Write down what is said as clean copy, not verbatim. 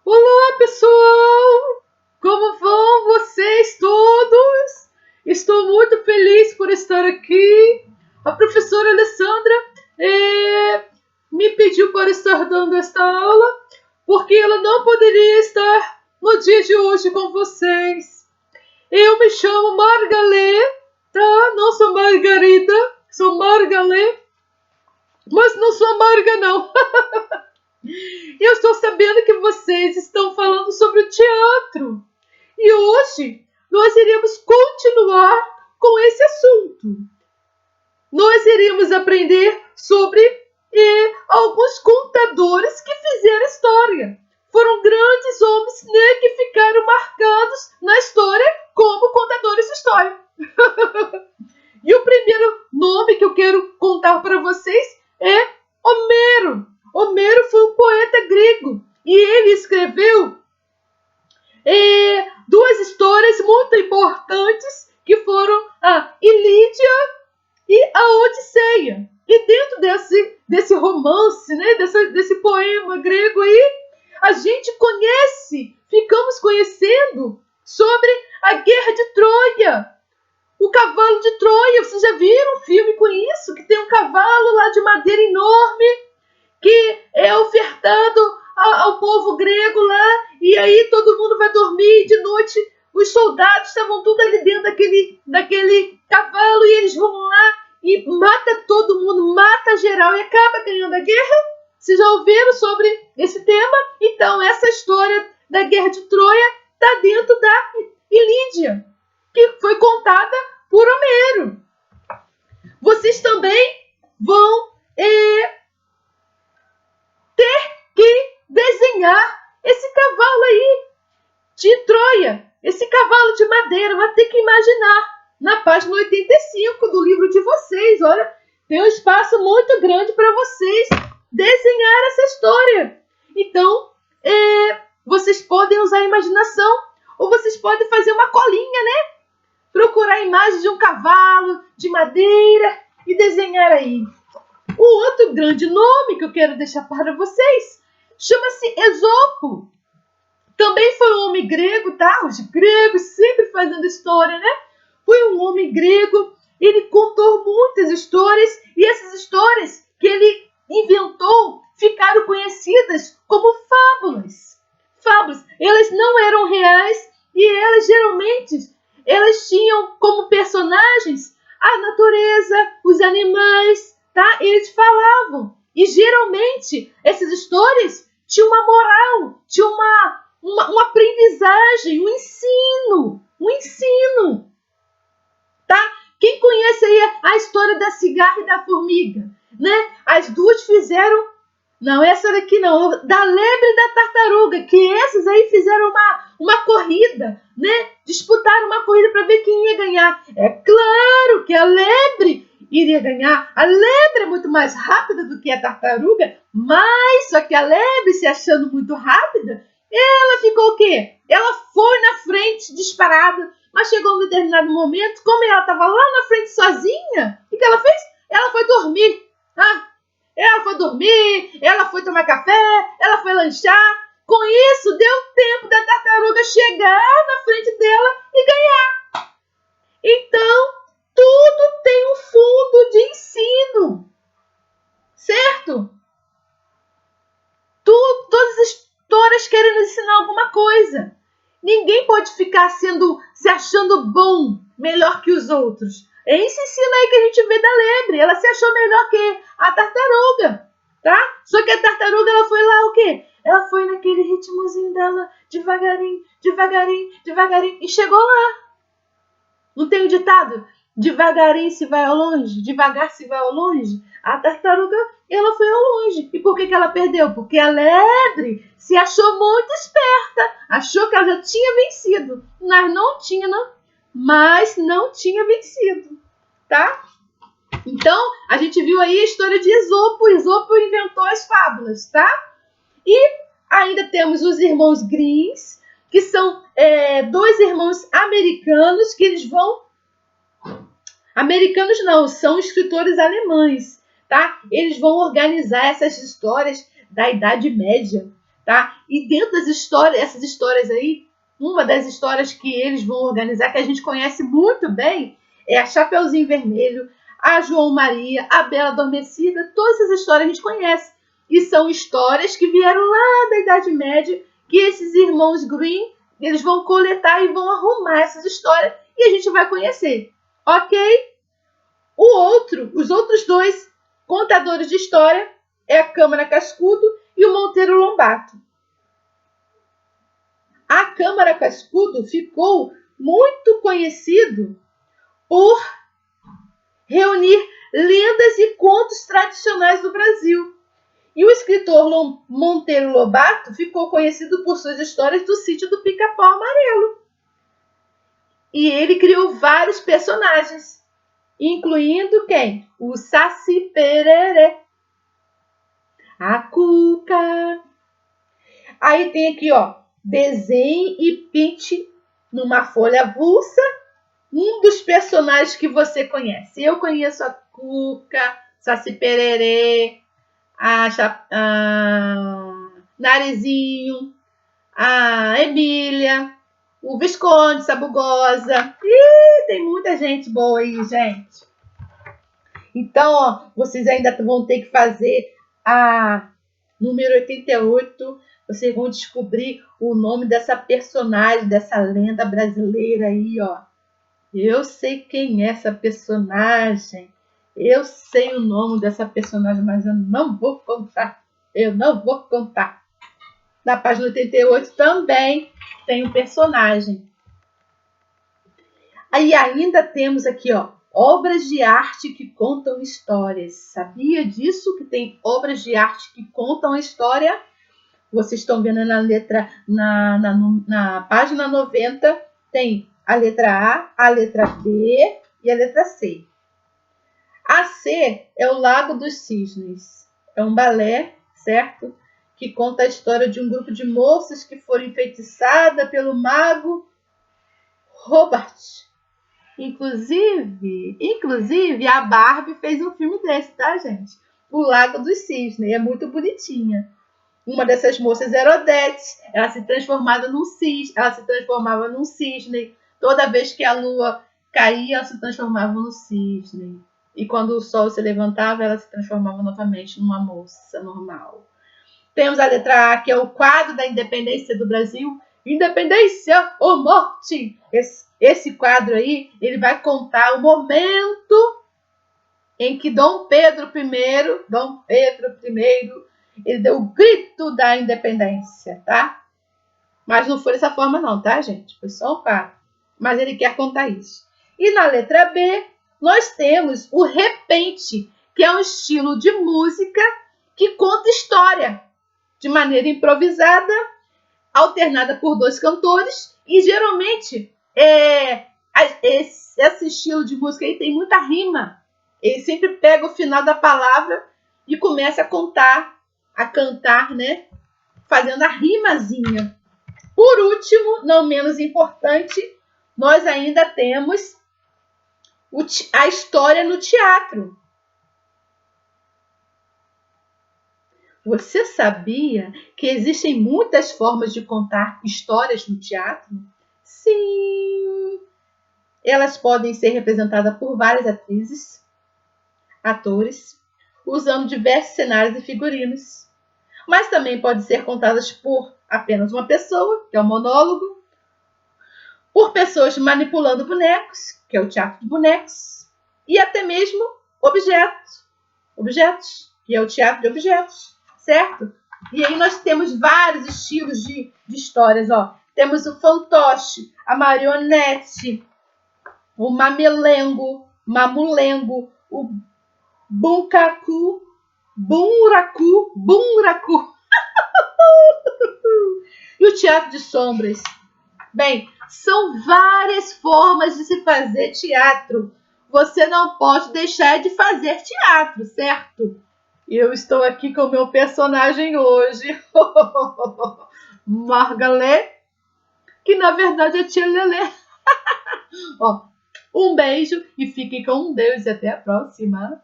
Olá, pessoal! Como vão vocês todos? Estou muito feliz por estar aqui. A professora Alessandra me pediu para estar dando esta aula, porque ela não poderia estar no dia de hoje com vocês. Eu me chamo Margalê, tá? Não sou Margarida, sou Margalê, mas não sou amarga, não. Eu estou sabendo que vocês estão falando sobre o teatro. E hoje nós iremos continuar com esse assunto. Nós iremos aprender sobre alguns contadores que fizeram história. Foram grandes homens, né, que ficaram marcados na história como contadores de história. E o primeiro nome que eu quero contar para vocês é Homero. Homero foi um poeta grego e ele escreveu duas histórias muito importantes que foram a Ilíada e a Odisseia. E dentro desse romance, né, desse poema grego aí, a gente ficamos conhecendo sobre a Guerra de Troia. O cavalo de Troia, vocês já viram um filme com isso? Que tem um cavalo lá de madeira enorme, que é ofertado ao povo grego lá, e aí todo mundo vai dormir, e de noite os soldados estavam tudo ali dentro daquele cavalo, e eles vão lá e mata todo mundo, mata geral e acaba ganhando a guerra. Vocês já ouviram sobre esse tema? Então essa história da Guerra de Troia está dentro da Ilíada, que foi contada por Homero. Vocês também vão ter que desenhar esse cavalo aí de Troia, esse cavalo de madeira. Vai ter que imaginar na página 85 do livro de vocês. Olha, tem um espaço muito grande para vocês desenhar essa história. Então, vocês podem usar a imaginação, ou vocês podem fazer uma colinha, né? Procurar a imagem de um cavalo de madeira e desenhar aí. O outro grande nome que eu quero deixar para vocês chama-se Esopo. Também foi um homem grego, tá? Os gregos sempre fazendo história, né? Foi um homem grego, ele contou muitas histórias, e essas histórias que ele inventou ficaram conhecidas como fábulas. Fábulas, elas não eram reais e elas tinham como personagens a natureza, os animais, tá? Eles falavam. E geralmente essas histórias tinham uma moral, tinham uma aprendizagem, um ensino. Tá? Quem conhece aí a história da cigarra e da formiga, né? As duas fizeram, não, essa daqui não, da lebre e da tartaruga, que essas aí fizeram uma corrida, né? Disputaram uma corrida para ver quem ia ganhar. É claro que a lebre iria ganhar. A lebre é muito mais rápida do que a tartaruga, mas só que a lebre, se achando muito rápida, ela ficou o quê? Ela foi na frente disparada, mas chegou um determinado momento, como ela estava lá na frente sozinha, o que ela fez? Ela foi dormir. Ela foi dormir, ela foi tomar café, ela foi lanchar. Com isso, deu tempo da tartaruga chegar na frente dela e ganhar. Então, tudo tem um fundo de ensino, certo? Todas as histórias querem nos ensinar alguma coisa. Ninguém pode ficar se achando bom, melhor que os outros. É esse ensino aí que a gente vê da lebre. Ela se achou melhor que a tartaruga, tá? Só que a tartaruga, ela foi lá o quê? Ela foi naquele ritmozinho dela, devagarinho, devagarinho, devagarinho, e chegou lá. Não tem o ditado? Devagarinho se vai ao longe, devagar se vai ao longe. A tartaruga, ela foi ao longe. E por que ela perdeu? Porque a lebre se achou muito esperta. Achou que ela já tinha vencido. Mas não tinha vencido. Tá? Então, a gente viu aí a história de Esopo. Esopo inventou as fábulas, tá? E ainda temos os irmãos Grimm, que são dois irmãos americanos que eles vão... Americanos não, são escritores alemães, tá? Eles vão organizar essas histórias da Idade Média, tá? E dentro das histórias, essas histórias aí, uma das histórias que eles vão organizar, que a gente conhece muito bem, é a Chapeuzinho Vermelho, a João Maria, a Bela Adormecida. Todas essas histórias a gente conhece. E são histórias que vieram lá da Idade Média, que esses irmãos Grimm, eles vão coletar e vão arrumar essas histórias e a gente vai conhecer. Ok? Os outros dois contadores de história é a Câmara Cascudo e o Monteiro Lobato. A Câmara Cascudo ficou muito conhecido por reunir lendas e contos tradicionais do Brasil. E o escritor Monteiro Lobato ficou conhecido por suas histórias do sítio do Pica-Pau Amarelo. E ele criou vários personagens, incluindo quem? O Saci Pererê, a Cuca. Aí tem aqui, ó, desenhe e pinte numa folha avulsa um dos personagens que você conhece. Eu conheço a Cuca, Saci Pererê, a Narizinho, a Emília, o Visconde Sabugosa. Ih, tem muita gente boa aí, gente. Então, ó, vocês ainda vão ter que fazer a número 88. Vocês vão descobrir o nome dessa personagem, dessa lenda brasileira aí, ó. Eu sei quem é essa personagem. Eu sei o nome dessa personagem, mas eu não vou contar. Eu não vou contar. Na página 88 também tem um personagem. Aí ainda temos aqui, ó, obras de arte que contam histórias. Sabia disso? Que tem obras de arte que contam a história? Vocês estão vendo na letra, na página 90, tem a letra A, a letra B e a letra C. A C é o Lago dos Cisnes. É um balé, certo? Que conta a história de um grupo de moças que foram enfeitiçadas pelo mago Robert. Inclusive, a Barbie fez um filme desse, tá, gente? O Lago dos Cisnes. É muito bonitinha. Uma dessas moças era Odete. Ela se transformava num cisne. Toda vez que a lua caía, ela se transformava no cisne. E quando o sol se levantava, ela se transformava novamente numa moça normal. Temos a letra A, que é o quadro da independência do Brasil. Independência ou morte! Esse quadro aí, ele vai contar o momento em que Dom Pedro I, ele deu o grito da independência, tá? Mas não foi dessa forma não, tá, gente? Foi só um quadro. Mas ele quer contar isso. E na letra B, nós temos o repente, que é um estilo de música que conta história de maneira improvisada, alternada por dois cantores, e geralmente esse estilo de música aí tem muita rima. Ele sempre pega o final da palavra e começa a cantar, né? Fazendo a rimazinha. Por último, não menos importante, nós ainda temos a história no teatro. Você sabia que existem muitas formas de contar histórias no teatro? Sim! Elas podem ser representadas por várias atrizes, atores, usando diversos cenários e figurinos. Mas também podem ser contadas por apenas uma pessoa, que é o monólogo, por pessoas manipulando bonecos, que é o teatro de bonecos, e até mesmo objetos, que é o teatro de objetos, certo? E aí nós temos vários estilos de histórias, ó. Temos o fantoche, a marionete, o mamelengo, mamulengo, o bunraku. E o teatro de sombras. Bem, são várias formas de se fazer teatro. Você não pode deixar de fazer teatro, certo? Eu estou aqui com o meu personagem hoje, Margalé, que na verdade é Tia Lelê. Ó, um beijo e fiquem com Deus e até a próxima.